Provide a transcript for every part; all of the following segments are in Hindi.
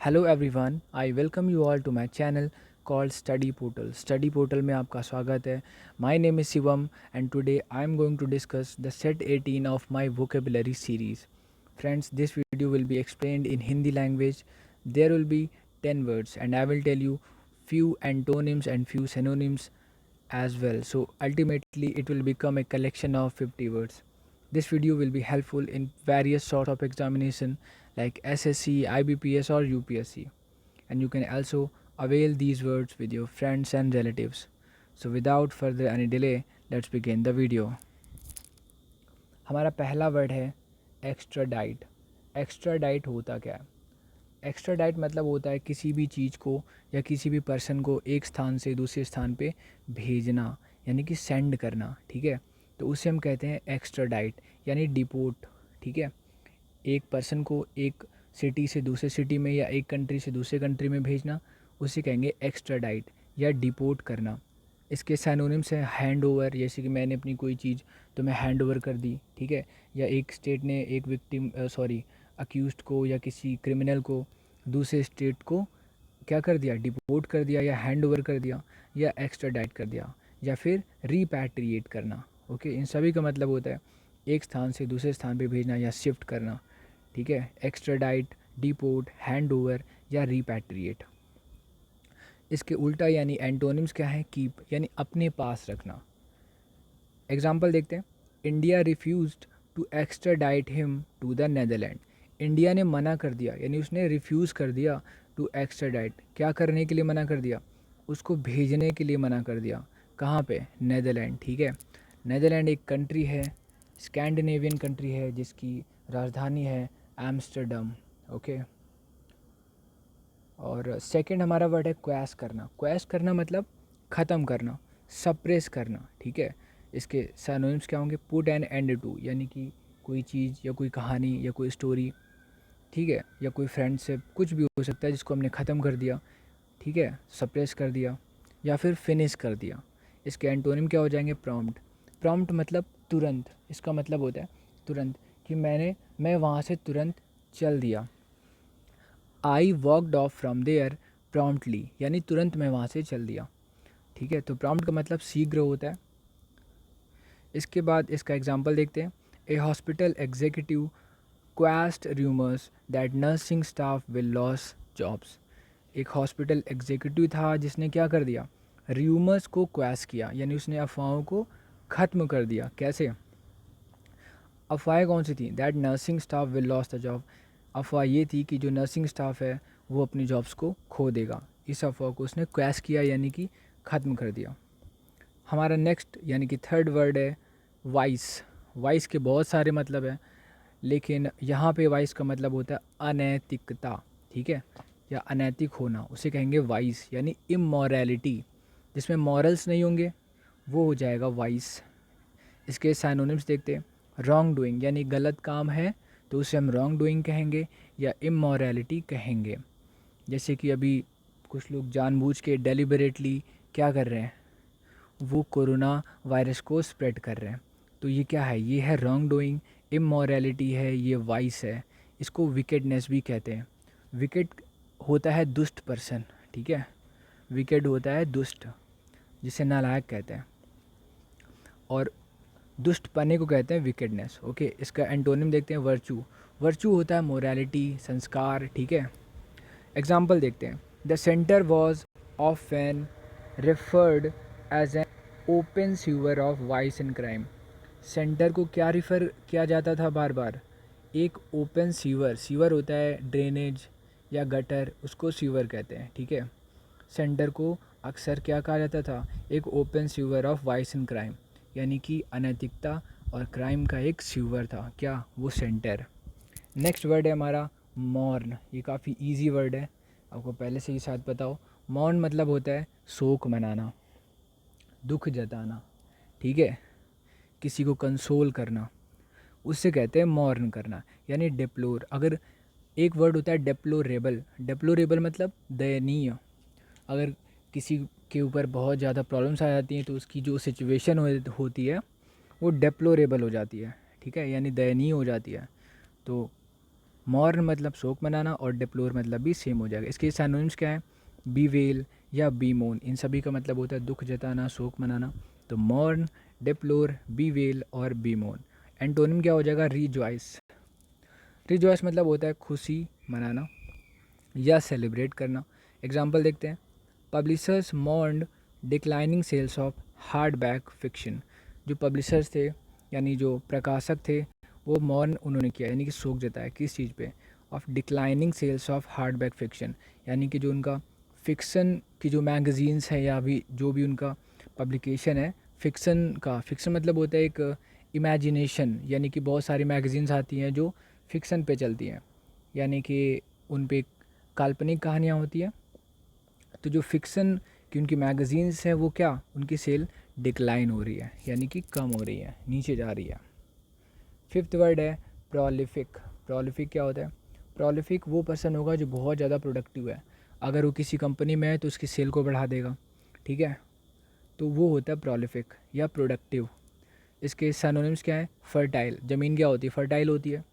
Hello everyone, I welcome you all to my channel called Study Portal. Study Portal में आपका स्वागत है। My name is Shivam and today I am going to discuss the set 18 of my vocabulary series. Friends, this video will be explained in Hindi language. There will be 10 words and I will tell you few antonyms and few synonyms as well. So ultimately it will become a collection of 50 words. This video will be helpful in various sort of examination like SSC, IBPS or UPSC. And you can also avail these words with your friends and relatives. So without further any delay, let's begin the video. हमारा पहला वर्ड है एक्स्ट्राडाइट। एक्स्ट्राडाइट होता क्या है? एक्स्ट्राडाइट मतलब होता है किसी भी चीज़ को या किसी भी पर्सन को एक स्थान से दूसरे स्थान पे भेजना, यानी कि सेंड करना। ठीक है, तो उसे हम कहते हैं एक्स्ट्राडाइट यानी डिपोर्ट। ठीक है, एक पर्सन को एक सिटी से दूसरे सिटी में या एक कंट्री से दूसरे कंट्री में भेजना, उसे कहेंगे एक्स्ट्राडाइट या डिपोर्ट करना। इसके सिनोनिम्स हैं हैंड ओवर, जैसे कि मैंने अपनी कोई चीज़ तो मैं हैंड ओवर कर दी। ठीक है, या एक स्टेट ने एक विक्टिम अक्यूज्ड को या किसी क्रिमिनल को दूसरे स्टेट को क्या कर दिया, डिपोर्ट कर दिया या हैंड ओवर कर दिया या एक्स्ट्राडाइट कर दिया या फिर रिपैट्रिएट करना। ओके, इन सभी का मतलब होता है एक स्थान से दूसरे स्थान पे भेजना या शिफ्ट करना। ठीक है, एक्स्ट्राडाइट, डिपोर्ट, हैंड ओवर या रिपैट्रिएट। इसके उल्टा यानी एंटोनिम्स क्या है? कीप यानी अपने पास रखना। एग्जाम्पल देखते हैं। India refused to extradite him to the Netherland. India ने मना कर दिया, यानी उसने रिफ्यूज़ कर दिया टू एक्स्ट्राडाइट। क्या करने के लिए मना कर दिया? उसको भेजने के लिए मना कर दिया। कहाँ पे? नेदरलैंड। ठीक है, नेदरलैंड एक कंट्री है, स्कैंडिनेवियन कंट्री है जिसकी राजधानी है एम्स्टर्डम। ओके, और सेकंड हमारा वर्ड है क्वैश करना। क्वैश करना मतलब ख़त्म करना, सप्रेस करना। ठीक है, इसके सिनोनिम्स क्या होंगे? पुट एन एंड टू, यानी कि कोई चीज़ या कोई कहानी या कोई स्टोरी, ठीक है, या कोई फ्रेंडशिप, कुछ भी हो सकता है जिसको हमने ख़त्म कर दिया। ठीक है, सप्रेस कर दिया या फिर फिनिश कर दिया। इसके एंटोनिम क्या हो जाएंगे? प्रॉम्प्ट। प्रॉम्प्ट मतलब तुरंत। इसका मतलब होता है तुरंत, कि मैं वहाँ से तुरंत चल दिया। I walked off from there promptly, यानी तुरंत मैं वहाँ से चल दिया। ठीक है, तो प्रॉम्प्ट का मतलब शीघ्र होता है। इसके बाद इसका एग्जांपल देखते हैं। A hospital executive quest rumours that nursing staff will loss jobs. एक हॉस्पिटल एग्जीक्यूटिव था जिसने क्या कर दिया? रूमर्स को क्वेश किया, यानी उसने अफवाहों को ख़त्म कर दिया। कैसे? अफवाहें कौन सी थी? That nursing staff will loss the job. अफवाह ये थी कि जो नर्सिंग स्टाफ है वो अपनी जॉब्स को खो देगा। इस अफवाह को उसने क्वेश किया, यानी कि ख़त्म कर दिया। हमारा नेक्स्ट यानी कि थर्ड वर्ड है वाइस। वाइस के बहुत सारे मतलब हैं, लेकिन यहाँ पे वाइस का मतलब होता है अनैतिकता। ठीक है, या अनैतिक होना, उसे कहेंगे वाइस यानी इमोरलिटी। जिसमें मॉरल्स नहीं होंगे वो हो जाएगा वाइस। इसके साइनोनिम्स देखते हैं। रॉन्ग डूइंग यानी गलत काम है तो उसे हम रॉन्ग डूइंग कहेंगे या इमोरलिटी कहेंगे। जैसे कि अभी कुछ लोग जानबूझ के डेलिबरेटली क्या कर रहे हैं? वो कोरोना वायरस को स्प्रेड कर रहे हैं। तो ये क्या है? ये है रॉन्ग डूइंग, इमोरलिटी है, ये वाइस है। इसको विकेडनेस भी कहते हैं। विकेड होता है दुष्ट पर्सन। ठीक है, विकेड होता है दुष्ट, जिसे नालायक कहते हैं, और दुष्ट पने को कहते हैं विकेडनेस। ओके, इसका एंटोनिम देखते हैं। वर्चू। वर्चू होता है मोरालिटी, संस्कार। ठीक है, एग्जाम्पल देखते हैं। The centre was of an referred as an open sewer of vice and crime. Centre को क्या रिफ़र किया जाता था बार बार? एक ओपन सीवर। सीवर होता है ड्रेनेज या गटर, उसको सीवर कहते हैं। ठीक है, सेंटर को अक्सर क्या कहा जाता था? एक open sewer of vice and crime, यानी कि अनैतिकता और क्राइम का एक सीवर था। क्या? वो सेंटर। नेक्स्ट वर्ड है हमारा मॉर्न। ये काफ़ी इजी वर्ड है, आपको पहले से ही शायद पता हो। मॉर्न मतलब होता है शोक मनाना, दुख जताना। ठीक है, किसी को कंसोल करना, उससे कहते हैं मॉर्न करना, यानी डिप्लोर। अगर एक वर्ड होता है डेप्लोरेबल। डेप्लोरेबल मतलब दयनीय। अगर किसी के ऊपर बहुत ज़्यादा प्रॉब्लम्स आ जाती हैं तो उसकी जो सिचुएशन होती है वो डेप्लोरेबल हो जाती है। ठीक है, यानी दयनीय हो जाती है। तो मॉर्न मतलब शोक मनाना और डिप्लोर मतलब भी सेम हो जाएगा। इसके सिनोनिम्स क्या है? बीवेल या बीमोन, इन सभी का मतलब होता है दुख जताना, शोक मनाना। तो मॉर्न, डिप्लोर, बीवेल और बीमोन। एंटोनिम क्या हो जाएगा? रिजॉइस। रिजॉइस मतलब होता है खुशी मनाना या सेलिब्रेट करना। एग्जाम्पल देखते हैं। Publishers mourned declining sales of hardback fiction. जो पब्लिशर्स थे यानी जो प्रकाशक थे वो मॉर्न उन्होंने किया यानी कि शोक जताया किस चीज़ पे? Of declining sales of hardback fiction, यानी कि जो उनका फिक्सन की जो मैगज़ीन्स हैं या भी जो भी उनका पब्लिकेशन है फिक्सन का। फिक्सन मतलब होता है एक इमेजिनेशन, यानी कि बहुत सारी मैगज़ीन्स आती हैं जो फिक्सन पे चलती हैं, यानी कि उन पे काल्पनिक कहानियाँ होती हैं। तो जो फिक्सन की उनकी मैगज़ीन्स हैं वो क्या, उनकी सेल डिक्लाइन हो रही है यानी कि कम हो रही है, नीचे जा रही है। फिफ्थ वर्ड है प्रोलिफिक। प्रोलिफिक क्या होता है? प्रोलिफिक वो पर्सन होगा जो बहुत ज़्यादा प्रोडक्टिव है। अगर वो किसी कंपनी में है तो उसकी सेल को बढ़ा देगा, ठीक है, तो वो होता है प्रोलिफिक या प्रोडक्टिव। इसके सिनोनिम्स क्या है? फर्टाइल, ज़मीन क्या होती है? फर्टाइल होती है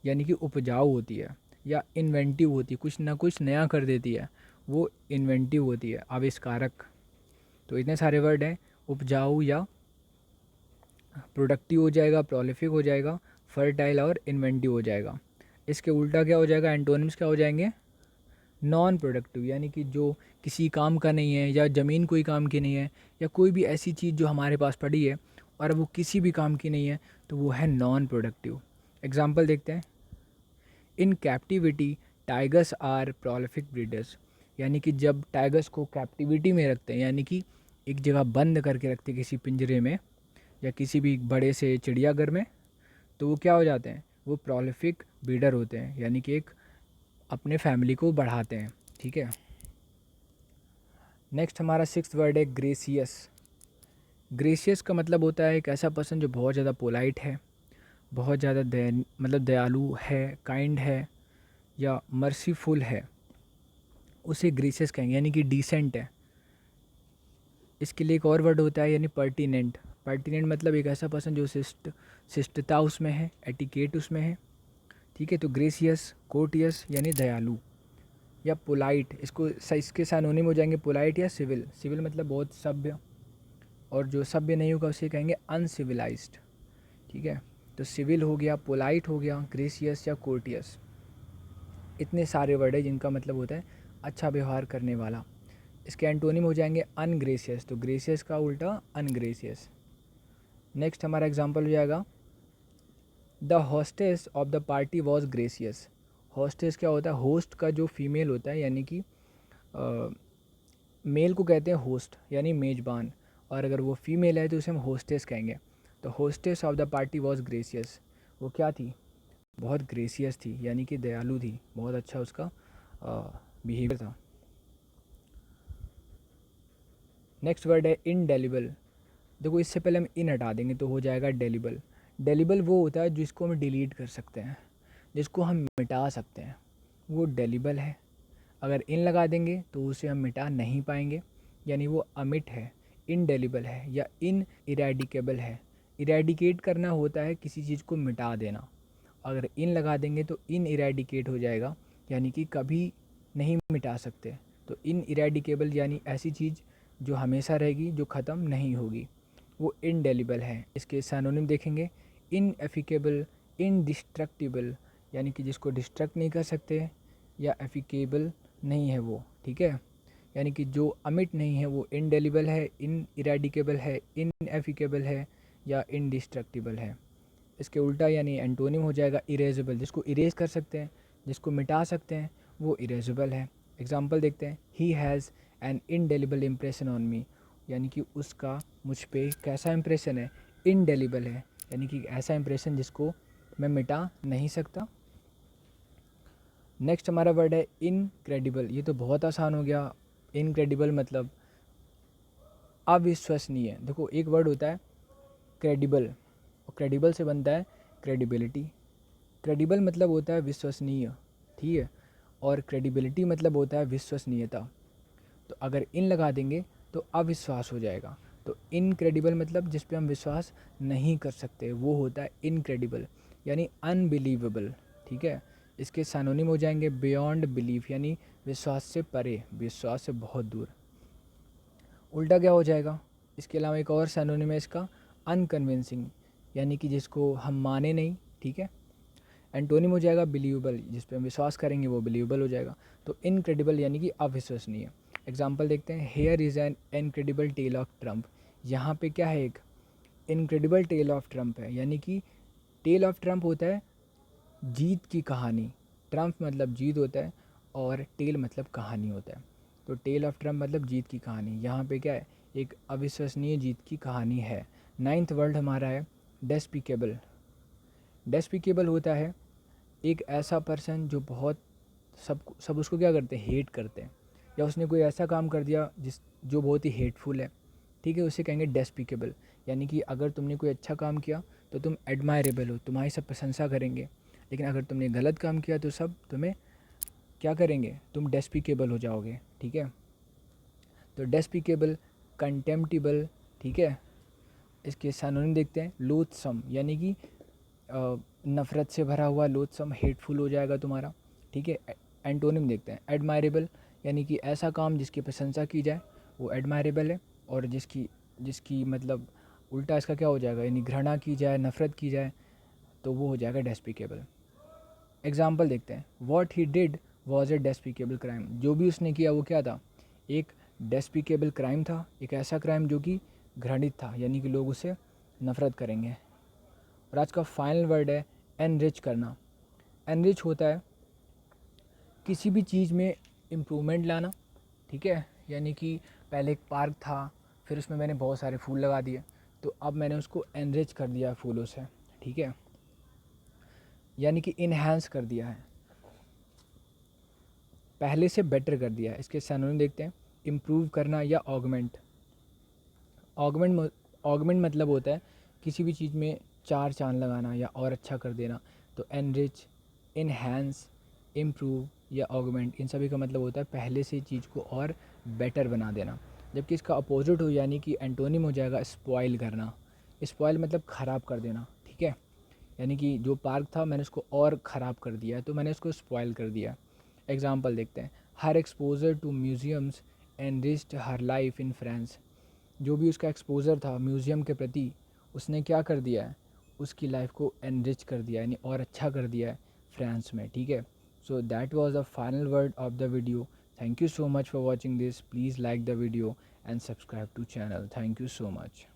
यानी कि उपजाऊ होती है, या इन्वेंटिव होती है, कुछ ना कुछ नया कर देती है, वो इन्वेंटिव होती है, आविष्कारक। तो इतने सारे वर्ड हैं, उपजाऊ या प्रोडक्टिव हो जाएगा, प्रोलिफिक हो जाएगा, फर्टाइल और इन्वेंटिव हो जाएगा। इसके उल्टा क्या हो जाएगा? एंटोनिम्स क्या हो जाएंगे? नॉन प्रोडक्टिव, यानी कि जो किसी काम का नहीं है, या ज़मीन कोई काम की नहीं है, या कोई भी ऐसी चीज़ जो हमारे पास पड़ी है और वो किसी भी काम की नहीं है, तो वो है नॉन प्रोडक्टिव। एग्जाम्पल देखते हैं। In captivity tigers are prolific breeders, यानी कि जब टाइगर्स को कैप्टिविटी में रखते हैं यानी कि एक जगह बंद करके रखते हैं किसी पिंजरे में या किसी भी बड़े से चिड़ियाघर में, तो वो क्या हो जाते हैं? वो प्रोलिफिक ब्रीडर होते हैं, यानी कि एक अपने फैमिली को बढ़ाते हैं, ठीक है। नेक्स्ट हमारा सिक्स्थ वर्ड है ग्रेसियस। ग्रेसियस का मतलब होता है एक ऐसा पर्सन जो बहुत ज़्यादा पोलाइट है, बहुत ज़्यादा मतलब दयालु है, काइंड है या मर्सीफुल है, उसे ग्रेसियस कहेंगे, यानी कि डिसेंट है। इसके लिए एक और वर्ड होता है यानी पर्टिनेंट। पर्टिनेंट मतलब एक ऐसा पर्सन जो शिष्टता उसमें है, एटिकेट उसमें है, ठीक है। तो ग्रेसियस, कोर्टियस यानी दयालु, या पोलाइट, इसके सिनोनिम हो जाएंगे पोलाइट या सिविल। सिविल मतलब बहुत सभ्य, और जो सभ्य नहीं होगा उसे कहेंगे अनसिविलाइज्ड, ठीक है। तो सिविल हो गया, पोलाइट हो गया, ग्रेसियस या कोर्टियस। इतने सारे वर्ड है जिनका मतलब होता है अच्छा व्यवहार करने वाला। इसके एंटोनिम हो जाएंगे अनग्रेसियस, तो ग्रेसियस का उल्टा अनग्रेसियस। नेक्स्ट हमारा एग्जाम्पल हो जाएगा the hostess of the party was gracious. Hostess क्या होता है? होस्ट का जो फीमेल होता है, यानी कि मेल को कहते हैं होस्ट यानी मेज़बान, और अगर वो फीमेल है तो उसे हम होस्टेस कहेंगे। तो hostess of the party was gracious, वो क्या थी? बहुत ग्रेसियस थी, यानी कि दयालु थी, बहुत अच्छा उसका बिहेवियर था। नेक्स्ट वर्ड है इनडेलिबल। देखो इससे पहले हम इन हटा देंगे तो हो जाएगा डेलिबल। डेलिबल वो होता है जिसको हम डिलीट कर सकते हैं, जिसको हम मिटा सकते हैं, वो डेलिबल है। अगर इन लगा देंगे तो उसे हम मिटा नहीं पाएंगे, यानी वो अमिट है, इनडेलिबल है या इन इरेडिकेबल है। इरेडिकेट करना होता है किसी चीज़ को मिटा देना, अगर इन लगा देंगे तो इन इरेडिकेट हो जाएगा, यानी कि कभी नहीं मिटा सकते। तो इन इरेडिकेबल यानी ऐसी चीज़ जो हमेशा रहेगी, जो ख़त्म नहीं होगी, वो इनडेलिबल है। इसके सिनोनिम देखेंगे इनएफिकेबल, इनडिस्ट्रक्टिबल, यानी कि जिसको डिस्ट्रक्ट नहीं कर सकते, या एफिकेबल नहीं है वो, ठीक है। यानी कि जो अमिट नहीं है वो इनडेलिबल है, इन इरेडिकेबल है, इनएफिकेबल है या इनडिस्ट्रक्टिबल है। इसके उल्टा यानी एंटोनिम हो जाएगा इरेजेबल, जिसको इरेज कर सकते हैं, जिसको मिटा सकते हैं, वो इरेजेबल है। एग्जाम्पल देखते हैं। He has an indelible impression on me, यानी कि उसका मुझ पे कैसा इम्प्रेशन है? इनडेलिबल है, यानी कि ऐसा इम्प्रेशन जिसको मैं मिटा नहीं सकता। नेक्स्ट हमारा वर्ड है इनक्रेडिबल। ये तो बहुत आसान हो गया। इनक्रेडिबल मतलब अविश्वसनीय। देखो एक वर्ड होता है क्रेडिबल, और क्रेडिबल से बनता है क्रेडिबिलिटी। क्रेडिबल मतलब होता है विश्वसनीय, ठीक है, और क्रेडिबिलिटी मतलब होता है विश्वसनीयता। तो अगर इन लगा देंगे तो अविश्वास हो जाएगा। तो इनक्रेडिबल मतलब जिस पे हम विश्वास नहीं कर सकते, वो होता है इनक्रेडिबल यानी अनबिलीवेबल, ठीक है। इसके सैनोनिम हो जाएंगे बियॉन्ड बिलीफ यानी विश्वास से परे, विश्वास से बहुत दूर। उल्टा क्या हो जाएगा, इसके अलावा एक और सैनोनिम है इसका अनकन्विंसिंग, यानी कि जिसको हम माने नहीं, ठीक है। एंटोनिम हो जाएगा बिलीवेबल, जिस पे हम विश्वास करेंगे वो बिलीवेबल हो जाएगा। तो इनक्रेडिबल यानी कि अविश्वसनीय। एग्जाम्पल देखते हैं, here is an incredible tale of Trump. यहाँ पे क्या है, एक इनक्रेडिबल टेल ऑफ ट्रम्प है, यानी कि टेल ऑफ ट्रम्प होता है जीत की कहानी, ट्रम्प मतलब जीत होता है और टेल मतलब कहानी होता है। तो टेल ऑफ ट्रम्प मतलब जीत की कहानी, यहाँ पे क्या है, एक अविश्वसनीय जीत की कहानी है। नाइन्थ वर्ड हमारा है डेस्पिकेबल। डेस्पिकेबल होता है एक ऐसा पर्सन जो बहुत सब उसको क्या करते हैं, हेट करते हैं, या उसने कोई ऐसा काम कर दिया जो बहुत ही हेटफुल है, ठीक है, उसे कहेंगे डेस्पिकेबल। यानी कि अगर तुमने कोई अच्छा काम किया तो तुम एडमायरेबल हो, तुम्हारी सब प्रशंसा करेंगे, लेकिन अगर तुमने गलत काम किया तो सब तुम्हें क्या करेंगे, तुम डेस्पिकेबल हो जाओगे, ठीक है। तो डेस्पिकेबल, कंटेम्प्टिबल, ठीक है। इसके सिनोनिम देखते हैं, लोथसम यानी कि नफ़रत से भरा हुआ, लोथसम हेटफुल हो जाएगा तुम्हारा, ठीक है। एंटोनिम देखते हैं, एडमायरेबल यानी कि ऐसा काम जिसकी प्रशंसा की जाए वो एडमायरेबल है, और जिसकी जिसकी मतलब उल्टा इसका क्या हो जाएगा, यानी घृणा की जाए, नफ़रत की जाए, तो वो हो जाएगा डेस्पिकेबल। एग्जाम्पल देखते हैं, what he did was a despicable crime. जो भी उसने किया वो क्या था, एक डेस्पिकेबल क्राइम था, एक ऐसा क्राइम जो कि घृणित था, यानी कि लोग उसे नफ़रत करेंगे। और आज का फाइनल वर्ड है एनरिच करना। एनरिच होता है किसी भी चीज़ में इम्प्रूवमेंट लाना, ठीक है। यानी कि पहले एक पार्क था, फिर उसमें मैंने बहुत सारे फूल लगा दिए, तो अब मैंने उसको एनरिच कर दिया फूलों से, ठीक है, यानी कि इन्हांस कर दिया है, पहले से बेटर कर दिया है। इसके सिनोनिम देखते हैं, इम्प्रूव करना या ऑगमेंट। ऑगमेंट मतलब होता है किसी भी चीज़ में चार चांद लगाना या और अच्छा कर देना। तो एनरिच, इनहेंस, इम्प्रूव या ऑगमेंट, इन सभी का मतलब होता है पहले से चीज़ को और बेटर बना देना। जबकि इसका अपोजिट हो, यानी कि एंटोनिम हो जाएगा स्पॉइल करना। स्पॉइल मतलब ख़राब कर देना, ठीक है। यानी कि जो पार्क था मैंने उसको और ख़राब कर दिया, तो मैंने उसको स्पॉइल कर दिया। एग्जाम्पल देखते हैं, her exposure to museums enriched her life in France. जो भी उसका एक्सपोज़र था म्यूज़ियम के प्रति, उसने क्या कर दिया है, उसकी लाइफ को एनरिच कर दिया, यानी और अच्छा कर दिया है फ्रांस में, ठीक है। So that was the final word of the video. Thank you so much for watching this. Please like the video and subscribe to channel. Thank you so much.